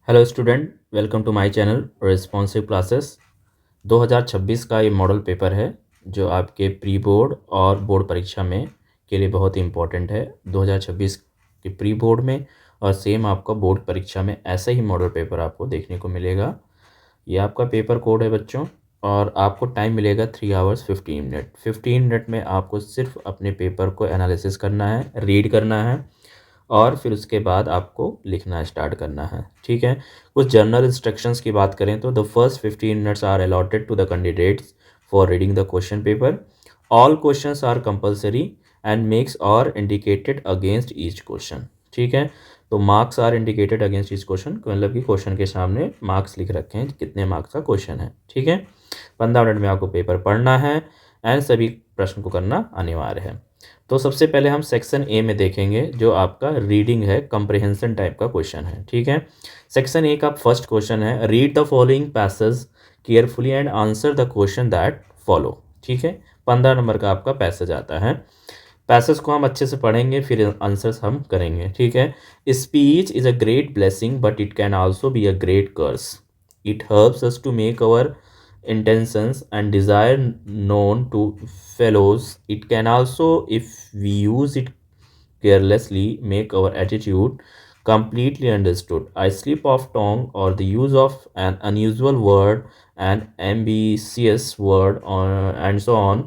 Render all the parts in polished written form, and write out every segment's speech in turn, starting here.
Hello student, welcome to my channel responsive classes. 2026 का ये model paper है जो आपके प्री बोर्ड और बोर्ड परीक्षा में के लिए बहुत ही इम्पोर्टेंट है। 2026 के प्री बोर्ड में और सेम आपका बोर्ड परीक्षा में ऐसा ही मॉडल पेपर आपको देखने को मिलेगा। ये आपका पेपर कोड है बच्चों, और आपको टाइम मिलेगा 3 आवर्स 15 मिनट। 15 मिनट में आपको सिर्फ अपने पेपर को एनालिसिस करना है, रीड करना है और फिर उसके बाद आपको लिखना स्टार्ट करना है। ठीक है। कुछ जनरल इंस्ट्रक्शंस की बात करें तो the first 15 minutes are allotted to the candidates for reading the question paper. All questions are compulsory and marks are indicated against each question. ठीक है। तो marks are indicated against each question, मतलब कि question के सामने marks लिख रखे हैं कितने मार्क्स का क्वेश्चन है। ठीक है। 15 मिनट में आपको पेपर पढ़ना है एंड सभी प्रश्न को करना अनिवार्य है। तो सबसे पहले हम सेक्शन ए में देखेंगे जो आपका रीडिंग है, कंप्रिहेंशन टाइप का क्वेश्चन है। ठीक है। सेक्शन ए का फर्स्ट क्वेश्चन है, read the following passage carefully and answer the question that follow. ठीक है। 15 नंबर का आपका पैसेज आता है। पैसेज को हम अच्छे से पढ़ेंगे फिर आंसर्स हम करेंगे। ठीक है। Speech is a great blessing but it can also be a great curse. It helps us to make our intentions and desire known to fellows. It can also, if we use it carelessly, make our attitude completely understood. A slip of tongue or the use of an unusual word, an ambitious word, and so on,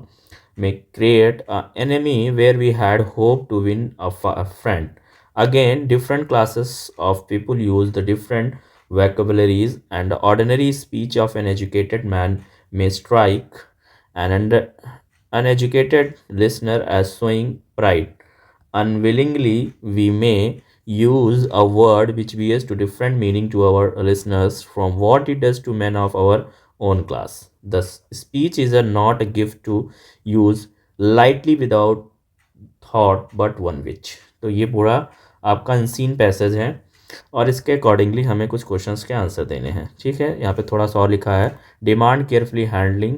may create an enemy where we had hoped to win a friend. Again, different classes of people use the different vocabularies, and the ordinary speech of an educated man may strike an uneducated listener as showing pride. Unwillingly, we may use a word which bears to different meaning to our listeners from what it does to men of our own class. Thus, speech is not a gift to use lightly without thought but one which। तो ये पूरा आपका unseen passage है और इसके accordingly हमें कुछ questions के आंसर देने हैं। ठीक है। यहाँ पे थोड़ा सा और लिखा है, डिमांड केयरफुली हैंडलिंग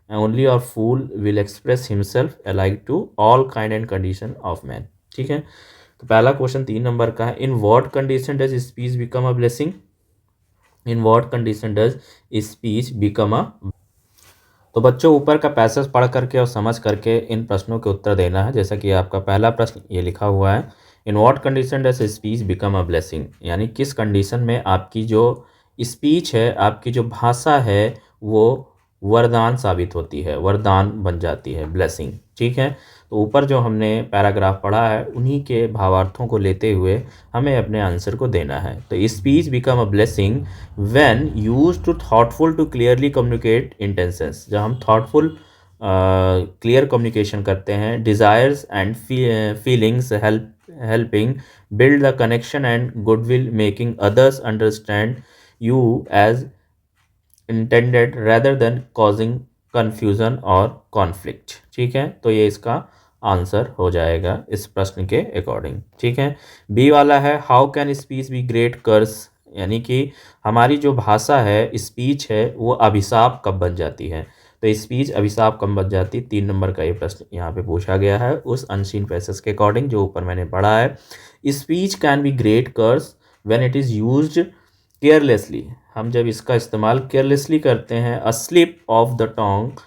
ओनली और fool will express himself alike to all kind and condition of man. ठीक है। तो पहला क्वेश्चन 3 नंबर का है, in what condition does speech become a blessing. In what condition does speech become a. तो बच्चों ऊपर का पैसेज पढ़ करके और समझ करके इन प्रश्नों के उत्तर देना है। जैसा कि आपका पहला प्रश्न ये लिखा हुआ है, in what condition does speech become a blessing, यानी किस कंडीशन में आपकी जो स्पीच है, आपकी जो भाषा है, वो वरदान साबित होती है, वरदान बन जाती है, ब्लेसिंग। ठीक है। तो ऊपर जो हमने पैराग्राफ पढ़ा है उन्हीं के भावार्थों को लेते हुए हमें अपने आंसर को देना है। तो speech become a blessing when used to thoughtful to clearly communicate intentions. जब हम थॉटफुल क्लियर कम्युनिकेशन करते हैं, desires and feelings helping build the connection and goodwill, making others understand you as intended rather than causing confusion और conflict। ठीक है। तो ये इसका आंसर हो जाएगा इस प्रश्न के अकॉर्डिंग। ठीक है। बी वाला है, how can speech be great curse, यानी कि हमारी जो भाषा है, स्पीच है, वो अभिशाप कब बन जाती है। तो स्पीच अभिशाप कब बन जाती है, 3 नंबर का ये प्रश्न यहाँ पे पूछा गया है उस अनसीन पैसेज के अकॉर्डिंग जो ऊपर मैंने पढ़ा है। Speech can be great curse when it is used carelessly. हम जब इसका इस्तेमाल केयरलेसली करते हैं, a slip of the tongue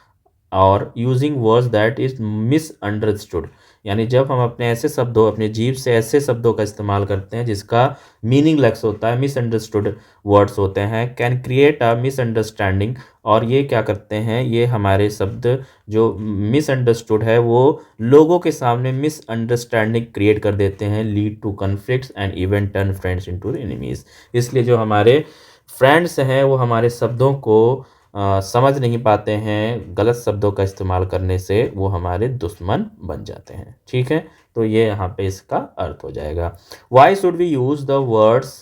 और using words that is misunderstood, यानी जब हम अपने ऐसे शब्दों, अपने जीभ से ऐसे शब्दों का इस्तेमाल करते हैं जिसका मीनिंगलेस होता है, मिसअंडरस्टूड वर्ड्स होते हैं, कैन क्रिएट अ मिसअंडरस्टैंडिंग। और ये क्या करते हैं, ये हमारे शब्द जो मिसअंडरस्टूड है वो लोगों के सामने मिसअंडरस्टैंडिंग क्रिएट कर देते हैं, lead to conflicts and even turn friends into enemies. इसलिए जो हमारे फ्रेंड्स हैं वो हमारे शब्दों को समझ नहीं पाते हैं, गलत शब्दों का इस्तेमाल करने से वो हमारे दुश्मन बन जाते हैं। ठीक है। तो ये यहाँ पे इसका अर्थ हो जाएगा। Why should we use the words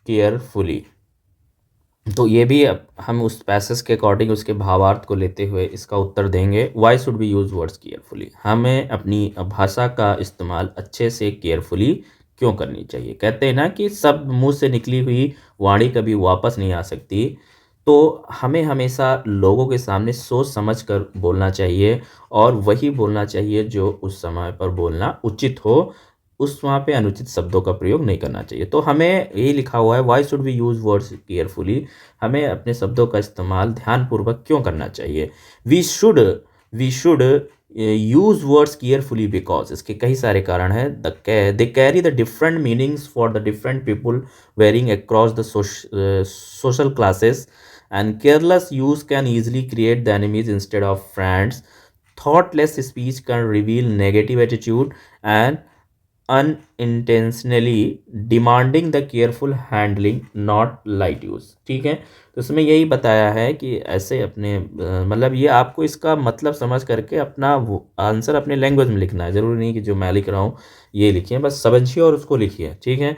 carefully. तो ये भी हम उस पैसेज के अकॉर्डिंग उसके भावार्थ को लेते हुए इसका उत्तर देंगे। Why should we use words carefully, हमें अपनी भाषा का इस्तेमाल अच्छे से केयरफुली क्यों करनी चाहिए। कहते हैं ना कि सब मुंह से निकली हुई वाणी कभी वापस नहीं आ सकती। तो हमें हमेशा लोगों के सामने सोच समझ कर बोलना चाहिए और वही बोलना चाहिए जो उस समय पर बोलना उचित हो, उस वहाँ पे अनुचित शब्दों का प्रयोग नहीं करना चाहिए। तो हमें यही लिखा हुआ है, why should we use words carefully, हमें अपने शब्दों का इस्तेमाल ध्यानपूर्वक क्यों करना चाहिए। We should use words carefully because, इसके कई सारे कारण हैं। They carry the different meanings for the different people varying across the social classes, and careless use can easily create the enemies instead of friends. Thoughtless speech can reveal negative attitude and unintentionally demanding the careful handling, not light use। ठीक है, तो इसमें यही बताया है कि ऐसे अपने मतलब ये आपको इसका मतलब समझ करके अपना वो आंसर अपने लैंग्वेज में लिखना है। ज़रूरी नहीं कि जो मैं लिख रहा हूँ ये लिखिए, बस समझिए और उसको लिखिए। ठीक है,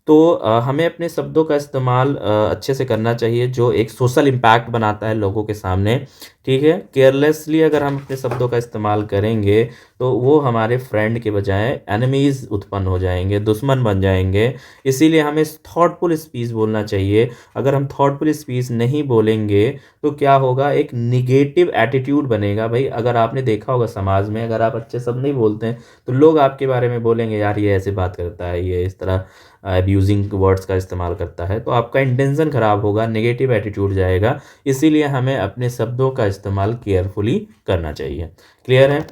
तो हमें अपने शब्दों का इस्तेमाल अच्छे से करना चाहिए जो एक सोशल इम्पैक्ट बनाता है लोगों के सामने। ठीक है, केयरलेसली अगर हम अपने शब्दों का इस्तेमाल करेंगे तो वो हमारे फ्रेंड के बजाय एनिमीज़ उत्पन्न हो जाएंगे, दुश्मन बन जाएंगे। इसीलिए हमें थॉटफुल स्पीच बोलना चाहिए। अगर हम थॉटफुल स्पीच नहीं बोलेंगे तो क्या होगा, एक निगेटिव एटीट्यूड बनेगा। भाई अगर आपने देखा होगा समाज में, अगर आप अच्छे शब्द नहीं बोलते हैं तो लोग आपके बारे में बोलेंगे, यार ये ऐसे बात करता है, ये इस तरह अब्यूजिंग वर्ड्स का इस्तेमाल करता है, तो आपका इंटेंशन ख़राब होगा, नेगेटिव एटीट्यूड जाएगा। इसीलिए हमें अपने शब्दों का इस्तेमाल केयरफुली करना चाहिए। क्लियर है।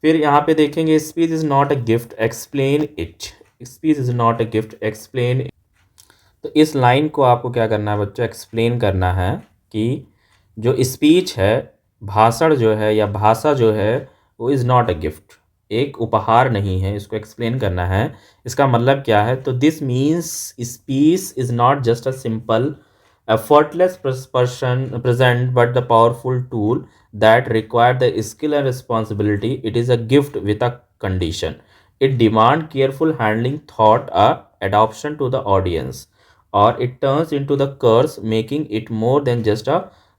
फिर यहाँ पे देखेंगे, speech is not a gift, explain it. Speech is not a gift, explain. तो इस लाइन को आपको क्या करना है बच्चों, एक्सप्लेन करना है कि जो स्पीच है, भाषण जो है या भाषा जो है, वो इज़ नॉट अ गिफ्ट, एक उपहार नहीं है। इसको एक्सप्लेन करना है। इसका मतलब क्या है, तो this means speech is not just a simple effortless person present but the powerful tool that require the skill and responsibility. It is a gift with a condition. It demand careful handling, thought, adoption to the audience, or it turns into the curse, making it more than just a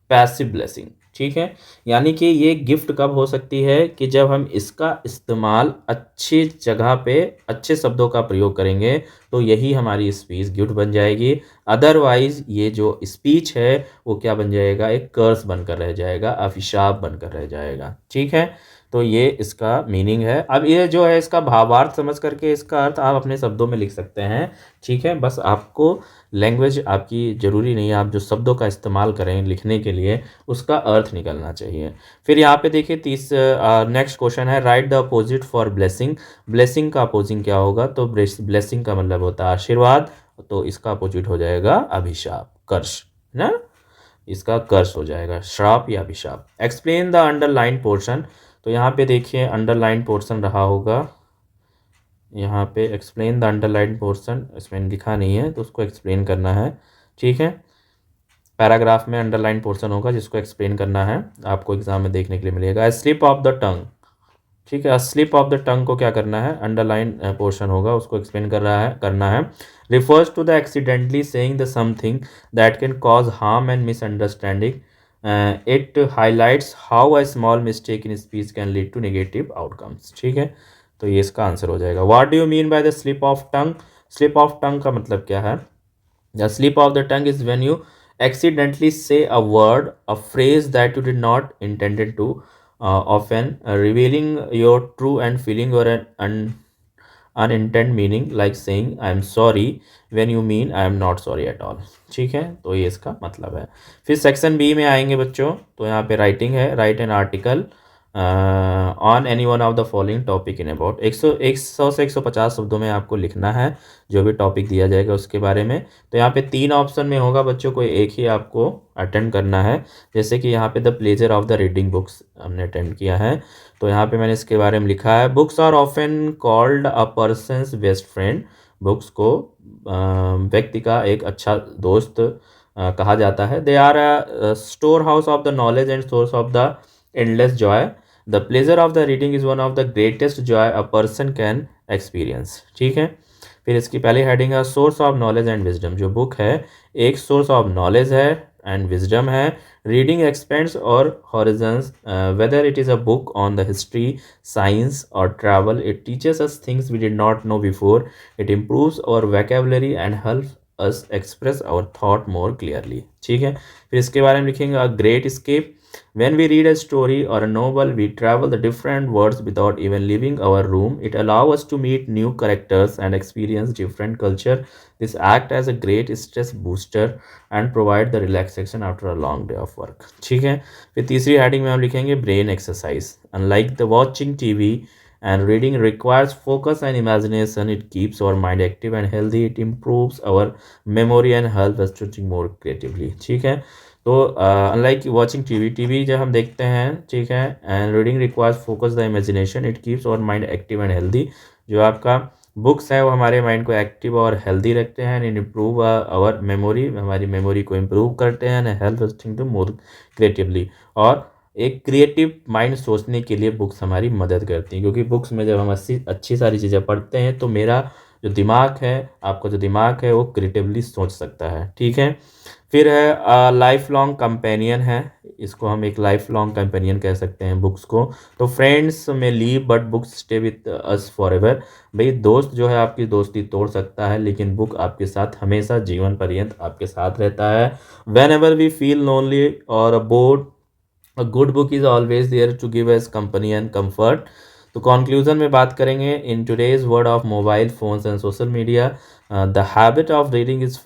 passive blessing। ठीक है, यानी कि ये gift कब हो सकती है कि जब हम इसका इस्तेमाल अच्छी जगह पे अच्छे शब्दों का प्रयोग करेंगे, तो यही हमारी स्पीच गिफ्ट बन जाएगी। अदरवाइज ये जो स्पीच है वो क्या बन जाएगा, एक कर्स बनकर रह जाएगा, अभिशाप बनकर रह जाएगा। ठीक है, तो ये इसका मीनिंग है। अब ये जो है इसका भावार्थ समझ करके इसका अर्थ आप अपने शब्दों में लिख सकते हैं। ठीक है, बस आपको लैंग्वेज आपकी ज़रूरी नहीं है, आप जो शब्दों का इस्तेमाल करें लिखने के लिए उसका अर्थ निकलना चाहिए। फिर यहाँ पे देखिए नेक्स्ट क्वेश्चन है, right the opposite for blessing. Blessing का अपोजिंग क्या होगा, तो ब्लेसिंग का मतलब होता है आशीर्वाद, तो इसका अपोजिट हो जाएगा अभिशाप, कर्ष ना, इसका कर्ष हो जाएगा, श्राप या अभिशाप। Explain the underline portion. तो यहाँ पे देखिए अंडरलाइन पोर्शन रहा होगा, यहाँ पे एक्सप्लेन द अंडरलाइन पोर्शन, इसमें लिखा नहीं है तो उसको एक्सप्लेन करना है। ठीक है, पैराग्राफ में अंडरलाइन पोर्शन होगा जिसको एक्सप्लेन करना है, आपको एग्जाम में देखने के लिए मिलेगा। स्लिप ऑफ द टंग। ठीक है, स्लिप ऑफ द टंग को क्या करना है, अंडरलाइन पोर्शन होगा उसको एक्सप्लेन करना है। Refers to the accidentally saying the something that can cause harm and misunderstanding. It highlights how a small mistake in speech can lead to negative outcomes. ठीक है, तो ये इसका आंसर हो जाएगा। What do you mean by the slip of tongue. Slip of tongue का मतलब क्या है, the slip of the tongue is when you accidentally say a word, a phrase that you did not intended to, often revealing your true and feeling or an unintended meaning, like saying I am sorry when you mean I am not sorry at all। ठीक है, तो ये इसका मतलब है। फिर section B में आएंगे बच्चों, तो यहाँ पे राइटिंग है, right an article on any one of the following topic in about. 100 से 150 शब्दों में आपको लिखना है जो भी टॉपिक दिया जाएगा उसके बारे में। तो यहाँ पे 3 ऑप्शन में होगा बच्चों, कोई एक ही आपको अटेंड करना है। जैसे कि यहाँ पे the pleasure of the reading books हमने अटेंड किया है, तो यहाँ पे मैंने इसके बारे में लिखा है, books are often called a person's best friend. Books को व्यक्ति का एक अच्छा दोस्त कहा जाता है। They are a store house of the knowledge and source of the endless joy. The pleasure of the reading is one of the greatest joy a person can experience. ठीक है, फिर इसकी पहली हेडिंग है source of knowledge and wisdom. जो book है एक source of knowledge है एंड विजडम है। Reading expands our horizons, whether it is a book on the history, science और travel, it teaches us things we did not know before, it improves our vocabulary and helps us express our thought more clearly. ठीक है, फिर इसके बारे में लिखेंगे a great escape. When we read a story or a novel, we travel the different worlds without even leaving our room. It allows us to meet new characters and experience different culture. This act as a great stress booster and provide the relaxation after a long day of work. ठीक है। फिर तीसरी heading में हम लिखेंगे brain exercise. Unlike the watching TV and reading requires focus and imagination. It keeps our mind active and healthy. It improves our memory and helps us to think more creatively. ठीक है। तो unlike watching TV जब हम देखते हैं, ठीक है, and reading requires focus the imagination, it keeps our mind active and healthy. जो आपका बुक्स है वो हमारे माइंड को एक्टिव और हेल्दी रखते हैं एंड इम्प्रूव आवर मेमोरी, हमारी मेमोरी को इम्प्रूव करते हैं and help us think to more creatively. और एक क्रिएटिव माइंड सोचने के लिए बुक्स हमारी मदद करती हैं, क्योंकि बुक्स में जब हम अच्छी सारी चीज़ें पढ़ते हैं तो मेरा जो दिमाग है, आपका जो दिमाग है वो क्रिएटिवली सोच सकता है। ठीक है। फिर है लाइफ लॉन्ग कंपेनियन है, इसको हम एक लाइफ लॉन्ग कंपेनियन कह सकते हैं बुक्स को। तो फ्रेंड्स में leave but books stay with us for ever. भाई दोस्त जो है आपकी दोस्ती तोड़ सकता है, लेकिन बुक आपके साथ हमेशा जीवन पर्यंत आपके साथ रहता है। Whenever we feel lonely और bored, a good book is always there to give us company and comfort. तो कंक्लूजन में बात करेंगे, in today's world of mobile phones and social media, the habit of reading is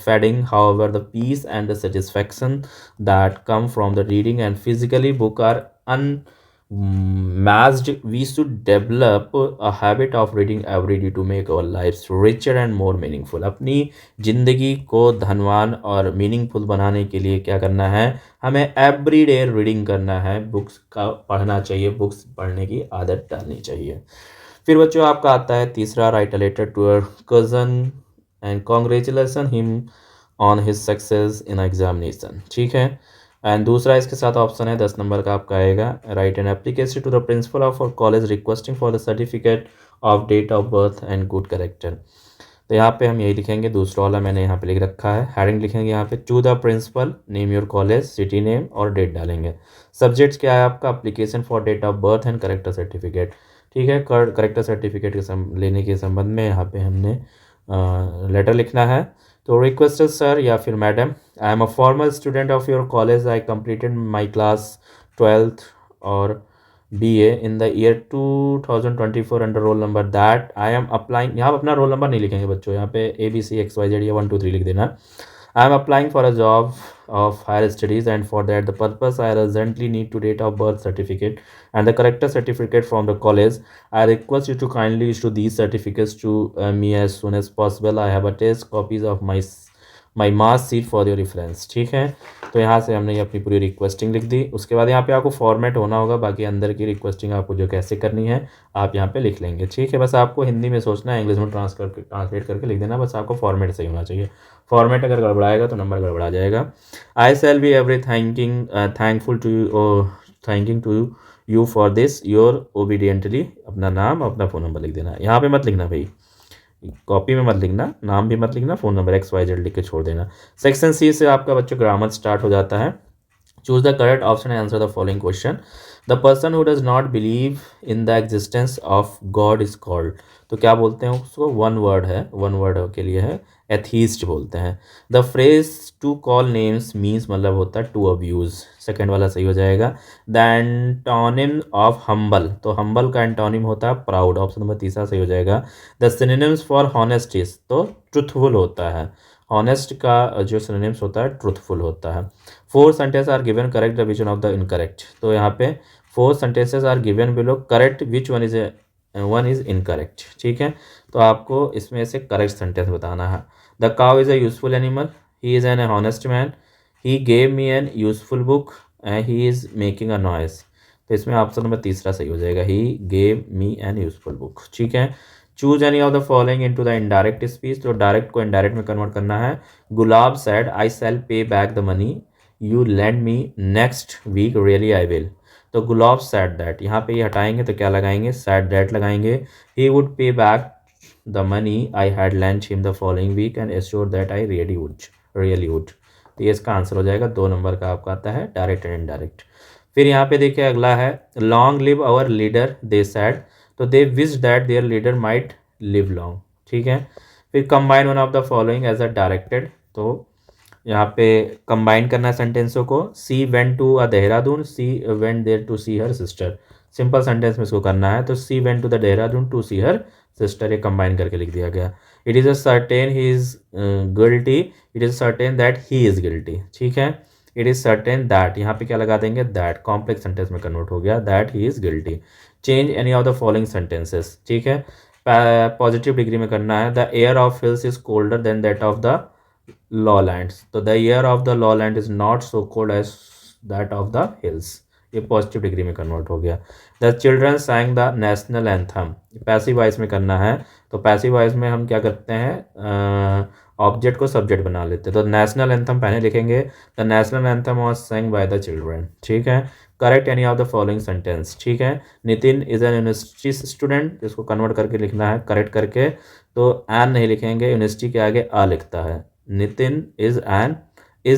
fading. However, the peace and the satisfaction that come from the reading and physically book are unmatched. We should develop a habit of reading every day to make our lives richer and more meaningful. अपनी ज़िंदगी को धनवान और meaningful बनाने के लिए क्या करना है, हमें एवरी डे रीडिंग करना है, बुक्स का पढ़ना चाहिए, बुक्स पढ़ने की आदत डालनी चाहिए। फिर बच्चों आपका आता है तीसरा, write a letter to your cousin and congratulation him on his success in examination. ठीक है। एंड दूसरा इसके साथ ऑप्शन है 10 नंबर का आपका आएगा, write an application to the principal of college requesting for the certificate of date of birth and good character. तो यहाँ पे हम यही लिखेंगे, दूसरा वाला मैंने यहाँ पे लिख रखा है। हेडिंग लिखेंगे यहाँ पे to the principal, name your college, city name और डेट डालेंगे। सब्जेक्ट्स क्या है आपका, application for date of birth and character certificate. ठीक है। करेक्टर सर्टिफिकेट के लेने के संबंध में यहाँ पे हमने लेटर लिखना है। तो रिक्वेस्टेड सर या फिर madam, I am a formal student of your college, I completed my class 12th और BA in the year 2024 under roll number that I am applying. यहाँ अपना रोल नंबर नहीं लिखेंगे बच्चों, यहाँ पे ABCXYZ या 1 2 3 लिख देना। I am applying for a job of higher studies and for that the purpose I urgently need to date of birth certificate and the corrector certificate from the college. I request you to kindly issue these certificates to me as soon as possible. I have attached copies of my marks seat for your reference. ठीक है। तो यहाँ से हमने ये अपनी पूरी requesting लिख दी। उसके बाद यहाँ पे आपको फॉर्मेट होना होगा, बाकी अंदर की रिक्वेस्टिंग आपको जो कैसे करनी है आप यहाँ पे लिख लेंगे। ठीक है। बस आपको हिंदी में सोचना है, इंग्लिश में ट्रांसलेट करके लिख देना, बस आपको फॉर्मेट सही होना चाहिए। फॉर्मेट अगर गड़बड़ाएगा तो नंबर गड़बड़ा जाएगा। I shall be every thankful to you for this your obediently. अपना नाम अपना फ़ोन नंबर लिख देना। यहाँ पे मत लिखना भाई, कॉपी में मत लिखना, नाम भी मत लिखना, फ़ोन नंबर XYZ लिख के छोड़ देना। सेक्शन C से आपका बच्चों ग्रामर स्टार्ट हो जाता है। Choose the correct option and answer the following question. The person who does not believe in the existence of God is called. तो क्या बोलते हैं उसको, वन वर्ड है, वन वर्ड के लिए है, एथीस्ट बोलते हैं। The phrase to call names means मतलब होता है टू अब्यूज़, सेकेंड वाला सही हो जाएगा। द एंटोनिम ऑफ हम्बल, तो हम्बल का एंटोनिम होता है प्राउड, ऑप्शन नंबर तीसरा सही हो जाएगा। द सिनोनिम्स फॉर हॉनेस्टिस, तो ट्रुथफुल होता है, हॉनेस्ट का जो सिनोनिम्स होता है ट्रुथफुल होता है। 4 sentence are given, correct the which one of the incorrect. तो यहाँ पे 4 sentences are given below, correct which one is incorrect. ठीक है। तो आपको इसमें से करेक्ट सेंटेंस बताना है। The cow is a useful animal, he is an honest man, he gave me an useful book and he is making a noise. तो इसमें ऑप्शन नंबर तीसरा सही हो जाएगा, he gave me an useful book. ठीक है। Choose any of the following into the indirect speech, तो direct को इनडायरेक्ट में कन्वर्ट करना है। Gulab said I shall pay back the money you land me next week, really I will. तो Gulab sad that, यहाँ पे ये हटाएंगे तो क्या लगाएंगे, सैड दैट लगाएंगे। He would pay back the money I had lent him the following week and assure that I really would. तो ये इसका आंसर हो जाएगा, 2 नंबर का आपका आता है डायरेक्ट एंड इनडायरेक्ट। फिर यहाँ पे देखिए अगला है, long live our leader they said, तो they wish that their leader might live long. ठीक है। फिर combine one of the following as a directed, तो यहाँ पे कंबाइन करना है सेंटेंसों को। She went to a Dehradun, she went there to see her sister. Simple sentence में इसको करना है, तो she went to the Dehradun to see her sister, ये कंबाइन करके लिख दिया गया। It is a certain he is guilty, it is certain that he is guilty. ठीक है, इट इज़ सर्टेन दैट, यहाँ पे क्या लगा देंगे, दैट, कॉम्प्लेक्स सेंटेंस में कन्वर्ट हो गया, that he is guilty. Change any of the following sentences. ठीक है, पॉजिटिव डिग्री में करना है। The air of hills is colder than that of the lowlands, तो the air of the lowland is not so cold as that of the hills, ये positive degree में convert हो गया। The children sang the national anthem, passive voice में करना है, तो passive voice में हम क्या करते हैं, ऑब्जेक्ट को सब्जेक्ट बना लेते हैं, तो नेशनल एंथम पहले लिखेंगे, the national anthem was sang by the children. ठीक है, correct any of the following sentence. ठीक है, Nitin is an university student, इसको कन्वर्ट करके लिखना है करेक्ट करके, तो एन नहीं लिखेंगे, यूनिवर्सिटी के आगे आ लिखता है। Nitin is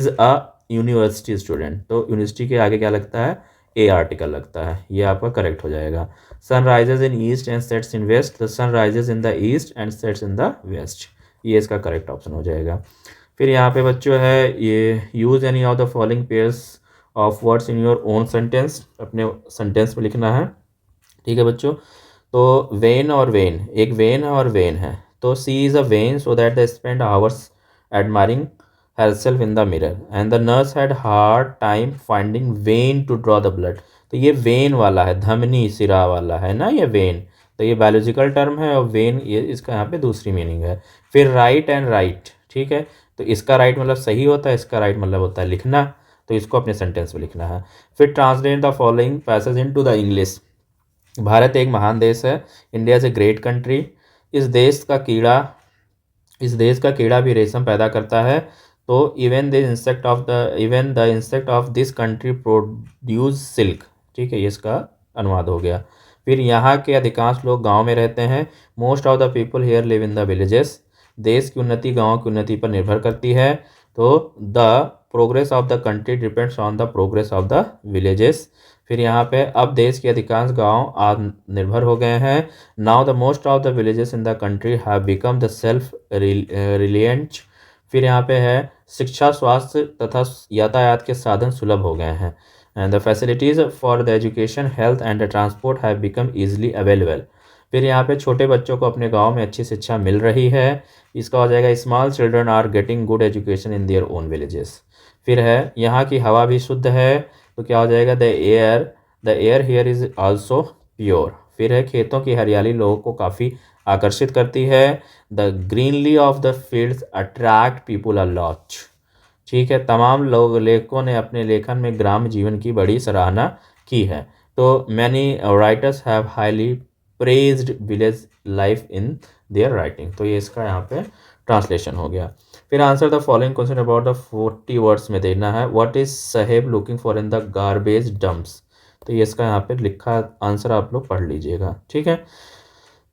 a university student, तो यूनिवर्सिटी के आगे क्या लगता है, ए आर्टिकल लगता है, ये आपका करेक्ट हो जाएगा। Sun rises in east and sets in west, the sun rises in the east and sets in the west, ये इसका करेक्ट ऑप्शन हो जाएगा। फिर यहाँ पे बच्चों है ये, use any of the following pairs of words in your own sentence, अपने सेंटेंस में लिखना है। ठीक है बच्चों, तो वेन और वेन, एक वेन है और वेन है, तो she is a vain so that the spend hours admiring herself in the mirror and the nurse had hard time finding vein to draw the blood, तो ये वेन वाला है, धमनी सिरा वाला है ना ये वेन, तो ये बायोलॉजिकल टर्म है, और वेन ये इसका यहाँ पे दूसरी मीनिंग है। फिर राइट एंड राइट, ठीक है, तो इसका राइट मतलब सही होता है, इसका राइट मतलब होता है लिखना, तो इसको अपने सेंटेंस में लिखना है। फिर translate the following passage into the English. Bharat एक महान देश है, India is a great country, इस देश का कीड़ा, इस देश का कीड़ा भी रेशम पैदा करता है, तो even the insect of this country produce silk. ठीक है, ये इसका अनुवाद हो गया। फिर यहाँ के अधिकांश लोग गांव में रहते हैं, most of the people here live in the villages, देश की उन्नति गांव की उन्नति पर निर्भर करती है, तो the progress of the country depends on the progress of the villages. फिर यहाँ पे अब देश के अधिकांश गांव आत्मनिर्भर हो गए हैं, now the most of the villages in the country have become the self reliant. फिर यहाँ पे है शिक्षा, स्वास्थ्य तथा यातायात के साधन सुलभ हो गए हैं, and the facilities for the education, health and the transport have become easily available. फिर यहाँ पे छोटे बच्चों को अपने गांव में अच्छी शिक्षा मिल रही है, इसका हो जाएगा small children are getting good education in their own villages. फिर है यहाँ की हवा भी शुद्ध है, तो क्या हो जाएगा, the air here is also pure. फिर है खेतों की हरियाली लोगों को काफ़ी आकर्षित करती है, the greenery of the fields attract people a lot. ठीक है, तमाम लोग लेखकों ने अपने लेखन में ग्राम जीवन की बड़ी सराहना की है, तो many writers have highly praised village life in their writing, तो ये इसका यहाँ पे ट्रांसलेशन हो गया। फिर answer the following question about the 40 words में देना है। What is Saheb looking for in the garbage dumps, तो ये इसका यहाँ पे लिखा आंसर आप लोग पढ़ लीजिएगा। ठीक है,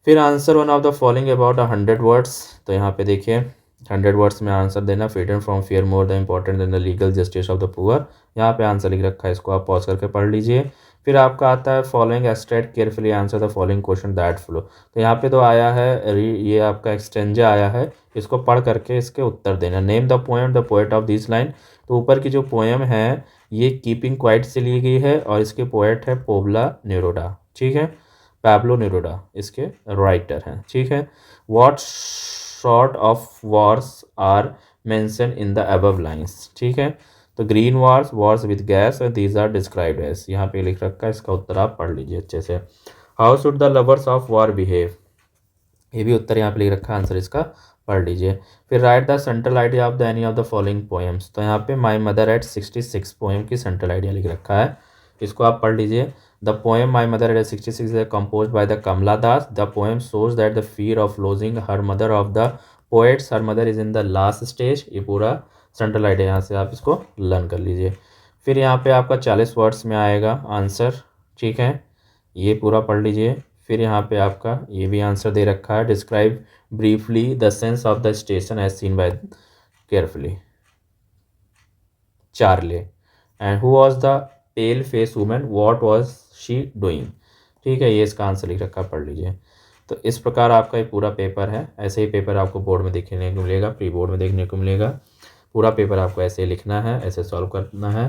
फिर answer one of the following about 100 words, तो यहाँ पे देखिए 100 वर्ड्स में आंसर देना, freedom from fear more the important then the legal justice of the poor, यहाँ पे आंसर लिख रखा है, इसको आप पॉज करके पढ़ लीजिए। फिर आपका आता है following extract carefully answer the following question that flow, तो यहाँ पे तो आया है ये आपका एक्सटेंजा आया है, इसको पढ़ करके इसके उत्तर देना। Name the poem the poet of this line, तो ऊपर की जो पोएम है ये कीपिंग क्वाइट से ली गई है, और इसके पोएट है पोब्ला नेरुडा। ठीक है, पैब्लो नेरुडा इसके राइटर हैं। ठीक है, what sort of wars are mention in the above lines. ठीक है, तो green wars, wars with gas, and these are described as, यहाँ पे लिख रखा है, इसका उत्तर आप पढ़ लीजिए अच्छे से। How should the lovers of war behave, ये भी उत्तर यहाँ पे लिख रखा है, आंसर इसका पढ़ लीजिए। फिर right the central idea of the any of the following poems, तो यहाँ पे माई मदर एट 66 पोएम की सेंट्रल आइडिया लिख रखा है, इसको आप पढ़ लीजिए। The poem my mother eight 66 is composed by the Kamala Das. The poem shows that the fear of losing her mother of the poets, her mother is in the last stage, ये पूरा central idea यहाँ से आप इसको learn कर लीजिए। फिर यहाँ पे आपका 40 वर्ड्स में आएगा आंसर। ठीक है, ये पूरा पढ़ लीजिए। फिर यहाँ पे आपका ये भी आंसर दे रखा है, describe briefly the sense of the station as seen by carefully Charley, and who was the pale face women, what was she doing. ठीक है, ये इसका आंसर लिख रखा, पढ़ लीजिए। तो इस प्रकार आपका ये पूरा पेपर है, ऐसे ही पेपर आपको बोर्ड में देखने को मिलेगा, प्री बोर्ड में देखने को मिलेगा। पूरा पेपर आपको ऐसे लिखना है, ऐसे सॉल्व करना है